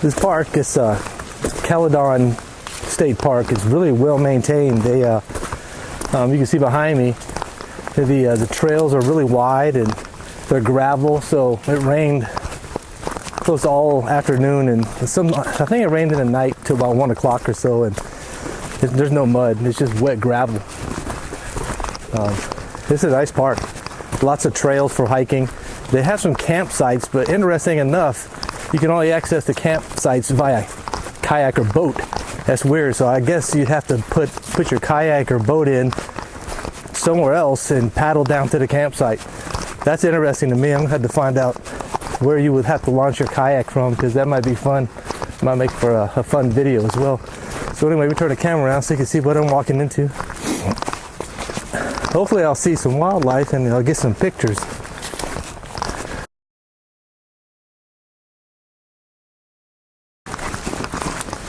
This park, this Caledon State Park, is really well maintained. They, you can see behind me, the trails are really wide and they're gravel. So it rained close to all afternoon, and I think it rained in the night till about 1 o'clock or so, and there's no mud. It's just wet gravel. This is a nice park. Lots of trails for hiking. They have some campsites, but interesting enough, you can only access the campsites via kayak or boat. That's weird. So I guess you'd have to put your kayak or boat in somewhere else and paddle down to the campsite. That's interesting to me. I'm gonna have to find out where you would have to launch your kayak from, because that might be fun. Might make for a fun video as well. So anyway, we turn the camera around so you can see what I'm walking into. Hopefully I'll see some wildlife and I'll get some pictures.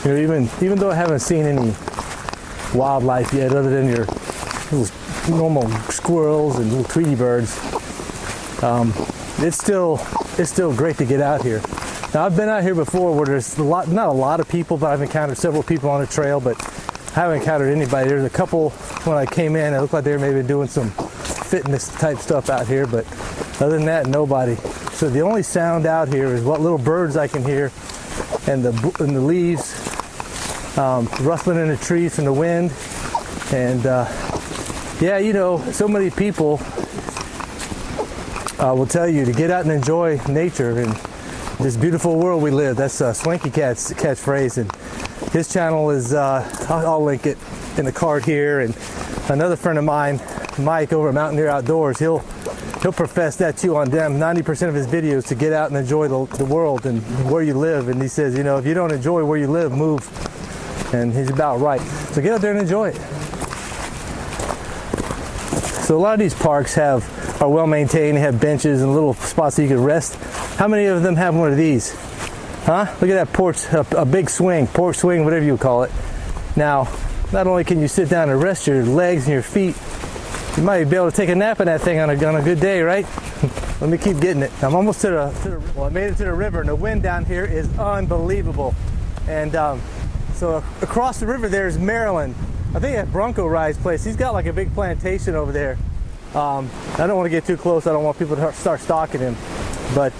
You know, even though I haven't seen any wildlife yet, other than your little normal squirrels and little Tweety birds, it's still great to get out here. Now, I've been out here before where there's not a lot of people, but I've encountered several people on the trail, but I haven't encountered anybody. There's a couple when I came in, it looked like they were maybe doing some fitness type stuff out here, but other than that, nobody. So the only sound out here is what little birds I can hear, and the leaves rustling in the trees from the wind. And yeah, you know, so many people will tell you to get out and enjoy nature and this beautiful world we live. That's Swanky Cat's catchphrase, and his channel is, I'll link it in the card here. And another friend of mine, Mike over at Mountaineer Outdoors, he'll profess that too on them. 90% of his videos to get out and enjoy the world and where you live. And he says, you know, if you don't enjoy where you live, move. And he's about right. So get out there and enjoy it. So a lot of these parks are well maintained. They have benches and little spots that you can rest. How many of them have one of these? Huh? Look at that porch, a big swing, porch swing, whatever you call it. Now, not only can you sit down and rest your legs and your feet, you might be able to take a nap in that thing on a good day, right? Let me keep getting it. I'm almost to the well, I made it to the river, and the wind down here is unbelievable. And so across the river there is Maryland. I think at Bronco Ride's place, he's got like a big plantation over there. I don't want to get too close. I don't want people to start stalking him. But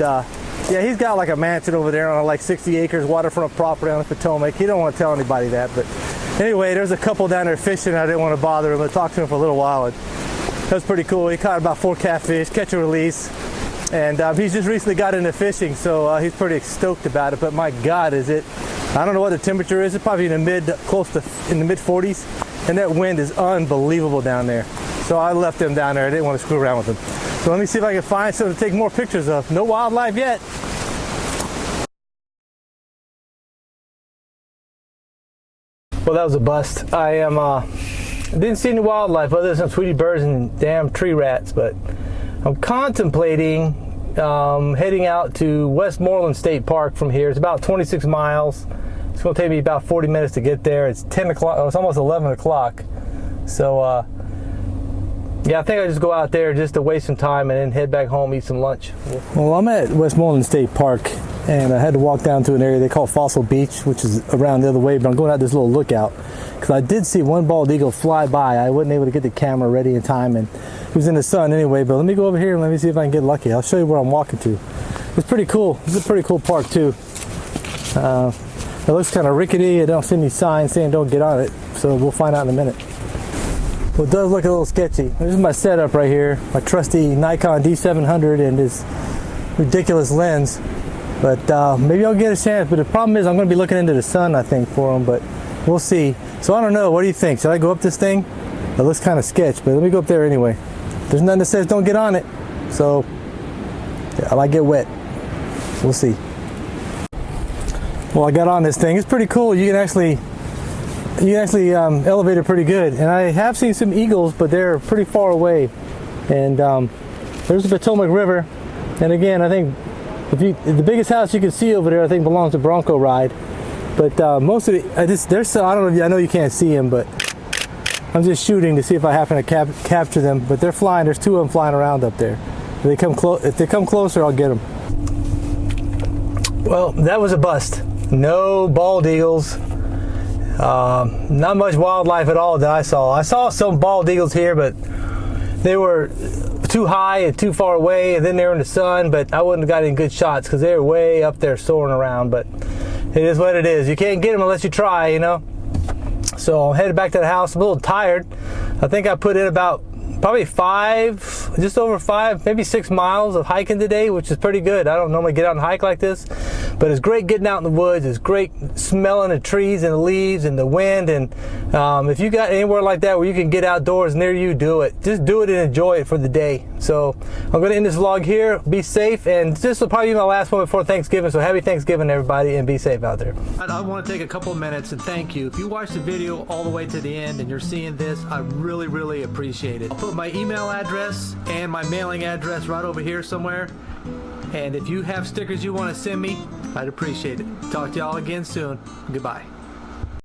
yeah, he's got like a mansion over there on like 60 acres, waterfront property on the Potomac. He don't want to tell anybody that. But anyway, there's a couple down there fishing. I didn't want to bother him. I talked to him for a little while. And that was pretty cool. He caught about 4 catfish, catch and release. And he's just recently got into fishing, so he's pretty stoked about it. But my God, I don't know what the temperature is. It's probably in the mid 40s. And that wind is unbelievable down there. So I left him down there. I didn't want to screw around with him. So let me see if I can find something to take more pictures of. No wildlife yet. Well, that was a bust. I didn't see any wildlife other than some Tweety birds and damn tree rats, but I'm contemplating heading out to Westmoreland State Park from here. It's about 26 miles. It's going to take me about 40 minutes to get there. It's 10 o'clock. Oh, it's almost 11 o'clock. So yeah, I think I'll just go out there just to waste some time and then head back home, eat some lunch. Well, I'm at Westmoreland State Park, and I had to walk down to an area they call Fossil Beach, which is around the other way, but I'm going out this little lookout because I did see one bald eagle fly by. I wasn't able to get the camera ready in time, and it was in the sun anyway, but let me go over here and let me see if I can get lucky. I'll show you where I'm walking to. It's pretty cool. It's a pretty cool park too. It looks kind of rickety. I don't see any signs saying don't get on it, so we'll find out in a minute. Well, it does look a little sketchy. This is my setup right here, my trusty Nikon D700 and this ridiculous lens. But maybe I'll get a chance. But the problem is I'm going to be looking into the sun, I think, for them. But we'll see. So I don't know. What do you think? Should I go up this thing? It looks kind of sketch, but let me go up there anyway. There's nothing that says don't get on it. So yeah, I might get wet. We'll see. Well, I got on this thing. It's pretty cool. You can actually elevate it pretty good. And I have seen some eagles, but they're pretty far away. And there's the Potomac River. And again, I think the biggest house you can see over there, I think, belongs to Bronco Ride. But most of it, I don't know. I know you can't see them, but I'm just shooting to see if I happen to capture them. But they're flying. There's 2 of them flying around up there. If they come closer, I'll get them. Well, that was a bust. no bald eagles. Not much wildlife at all that I saw. I saw some bald eagles here, but they were too high and too far away, and then they were in the sun, but I wouldn't have got any good shots because they were way up there soaring around. But it is what it is. You can't get them unless you try, you know. So I'm headed back to the house. I'm a little tired. I think I put in about probably just over 5, maybe 6 miles of hiking today, which is pretty good. I don't normally get out and hike like this, but it's great getting out in the woods. It's great smelling the trees and the leaves and the wind. And if you got anywhere like that where you can get outdoors near you, do it. Just do it and enjoy it for the day. So I'm going to end this vlog here. Be safe, and this will probably be my last one before Thanksgiving. So happy Thanksgiving, everybody, and be safe out there. I want to take a couple of minutes and thank you. If you watched the video all the way to the end and you're seeing this, I really, really appreciate it. Put my email address and my mailing address right over here somewhere. And if you have stickers you want to send me, I'd appreciate it. Talk to y'all again soon. Goodbye.